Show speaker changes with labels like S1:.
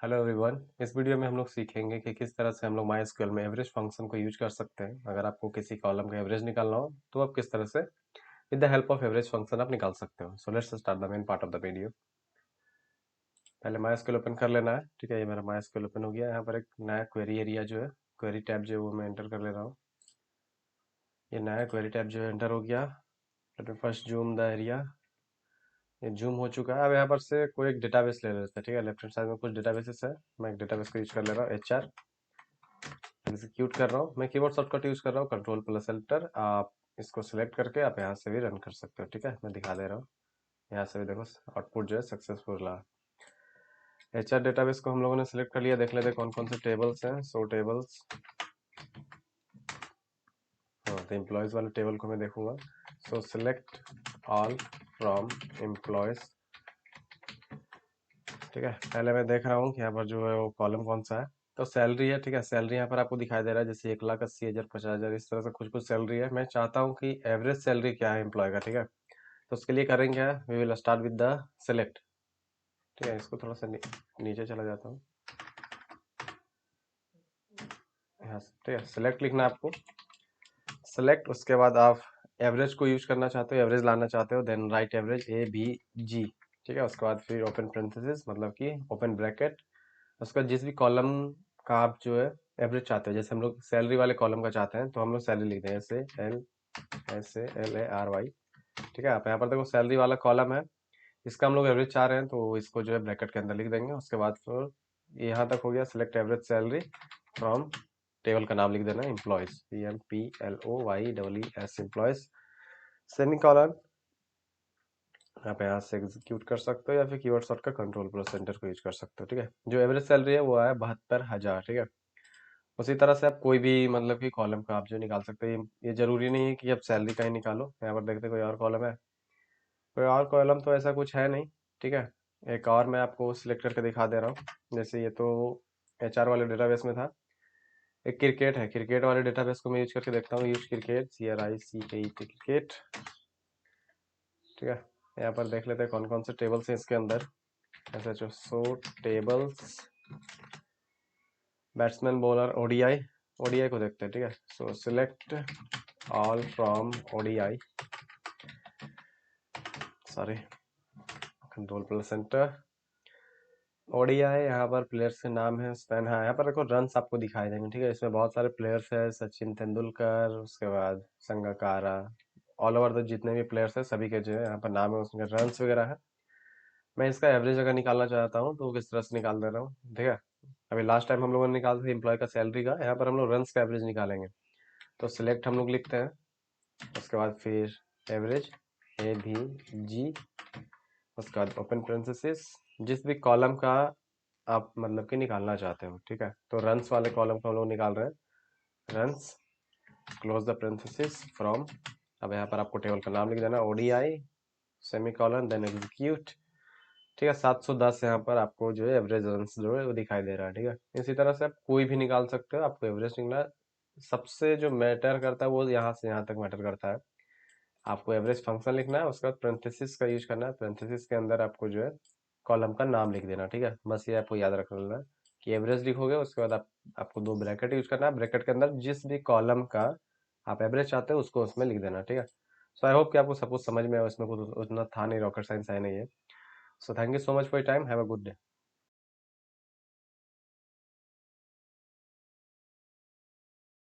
S1: Hello everyone. इस video में हम लोग सीखेंगे कि किस तरह से हम लोग माई एसक्यूएल में एवरेज फंक्शन को यूज कर सकते हैं। अगर आपको किसी कॉलम का एवरेज निकालना हो तो आप किस तरह से with the help of average function आप निकाल सकते हो। So let's start the main part of the video. पहले माई एसक्यूएल ओपन कर लेना है। ठीक है, ये मेरा माई एसक्यूएल ओपन हो गया। यहाँ पर एक नया क्वेरी एरिया जो है, क्वेरी टैब जो है वो मैं एंटर कर ले रहा हूँ। ये नया क्वेरी टैब जो है एंटर हो गया। Let me first zoom the area. ये जूम हो चुका है। अब यहाँ पर से कोई एक डेटाबेस ले लेते हैं। ठीक है, लेफ्ट हैंड साइड में कुछ डेटाबेसेस है। मैं एक डेटाबेस को यूज कर ले रहा हूँ, HR। एग्जीक्यूट कर रहा हूँ। मैं कीबोर्ड शॉर्टकट यूज कर रहा हूँ, कंट्रोल+Enter। आप इसको सिलेक्ट करके आप यहाँ से भी रन कर सकते हो। ठीक है, मैं दिखा दे रहा हूँ। यहाँ से भी देखो आउटपुट जो है सक्सेसफुल रहा। HR डेटाबेस को हम लोगों ने सिलेक्ट कर लिया। देख लेते हैं कौन कौन से टेबल्स हैं। सो टेबल्स, हाँ तो एम्प्लॉयज वाले टेबल को मैं देखूंगा। सो सिलेक्ट ऑल फ्रॉम एम्प्लॉयज। ठीक है, पहले मैं देख रहा हूँ कि यहाँ पर जो है वो कॉलम कौन सा है। तो सैलरी है। ठीक है, सैलरी यहाँ पर आपको दिखाई दे रहा है जैसे 1,80,000, 50,000, इस तरह से कुछ कुछ सैलरी है। मैं चाहता हूँ कि एवरेज सैलरी क्या है एम्प्लॉय का। ठीक है, तो उसके लिए करेंगे क्या, we will start with the select. ठीक है, इसको थोड़ा सा नीचे चला जाता हूँ यहाँ से। ठीक है, सेलेक्ट लिखना है आपको। सेलेक्ट, उसके बाद आप एवरेज को यूज करना चाहते हो, एवरेज लाना चाहते हो, देन राइट एवरेज AVG। ठीक है, उसके बाद फिर ओपन पेरेंथेसिस मतलब कि ओपन ब्रैकेट। उसका जिस भी कॉलम का आप जो है एवरेज चाहते हो, जैसे हम लोग सैलरी वाले कॉलम का चाहते हैं तो हम लोग सैलरी लिखते हैं SALARY। ठीक है, आप यहाँ पर देखो सैलरी वाला कॉलम है, इसका हम लोग एवरेज चाह रहे हैं तो इसको जो है ब्रैकेट के अंदर लिख देंगे। उसके बाद फिर यहाँ तक हो गया। Select average salary from, table का नाम लिख देना employees, EMPLOYEES employees, semi colon. आप यहाँ से एग्जीक्यूट कर सकते हो या फिर कीवर्ड शॉर्टकट कंट्रोल+Enter को यूज कर सकते हो। ठीक है, जो एवरेज सैलरी है वो है 72,000। ठीक है, उसी तरह से आप कोई भी मतलब कि कॉलम का आप जो निकाल सकते हो। ये जरूरी नहीं है कि आप सैलरी का ही निकालो। यहाँ पर देखते कोई और कॉलम है, कोई और कॉलम तो ऐसा कुछ है नहीं। ठीक है, एक और मैं आपको सिलेक्ट करके दिखा दे रहा हूँ। जैसे ये तो HR वाले डेटाबेस में था। एक क्रिकेट है, क्रिकेट वाले डेटाबेस को मैं यूज करके देखता हूँ। Use cricket, CRICKET cricket. ठीक है, यहाँ पर देख लेते हैं कौन कौन से टेबल्स हैं इसके अंदर। ऐसा जो so tables, batsman, bowler, ODI को देखते हैं। ठीक है, so select all from ODI, sorry, control. ODI, यहाँ पर प्लेयर्स के नाम है स्पेन। हाँ, यहाँ पर देखो रन्स आपको दिखाई देंगे। ठीक है, इसमें बहुत सारे प्लेयर्स है, सचिन तेंदुलकर, उसके बाद संगकारा, ऑल ओवर द जितने भी प्लेयर्स है सभी के जो है यहाँ पर नाम है, उसके रन्स वगैरह है। मैं इसका एवरेज अगर निकालना चाहता हूँ तो किस तरह से निकाल दे रहा हूँ। ठीक है, अभी लास्ट टाइम हम लोगों ने निकाला था एम्प्लॉय का सैलरी का, यहाँ पर हम लोग रन्स का एवरेज निकालेंगे। तो सिलेक्ट हम लोग लिखते हैं, उसके बाद फिर एवरेज AVG, उसके बाद ओपन पेरेंथेसिस, जिस भी कॉलम का आप मतलब कि निकालना चाहते हो। ठीक है, तो रन्स वाले कॉलम को हम लोग निकाल रहे हैं, runs, close the parenthesis from. अब यहाँ पर आपको टेबल का नाम लिख देना ODI, semicolon, then execute. ठीक है, 710 यहाँ पर आपको जो है एवरेज रन्स जो है वो दिखाई दे रहा है। ठीक है, इसी तरह से आप कोई भी निकाल सकते हो। आपको एवरेज निकला, सबसे जो मैटर करता है वो यहाँ से यहाँ तक मैटर करता है। आपको एवरेज फंक्शन लिखना है, उसके बाद पेरेंथेसिस का यूज करना है। पेरेंथेसिस के अंदर आपको जो है कॉलम का नाम लिख देना। ठीक है, बस ये आपको याद रख लेना है कि एवरेज लिखोगे, उसके बाद आपको दो ब्रैकेट यूज करना है। ब्रैकेट के अंदर जिस भी कॉलम का आप एवरेज चाहते हो उसको उसमें लिख देना। ठीक है, सो आई होप कि आपको सब कुछ समझ में आया। इसमें कुछ उतना था नहीं, रॉकेट साइंस है नहीं है। So thank you so much for your time, have a good day.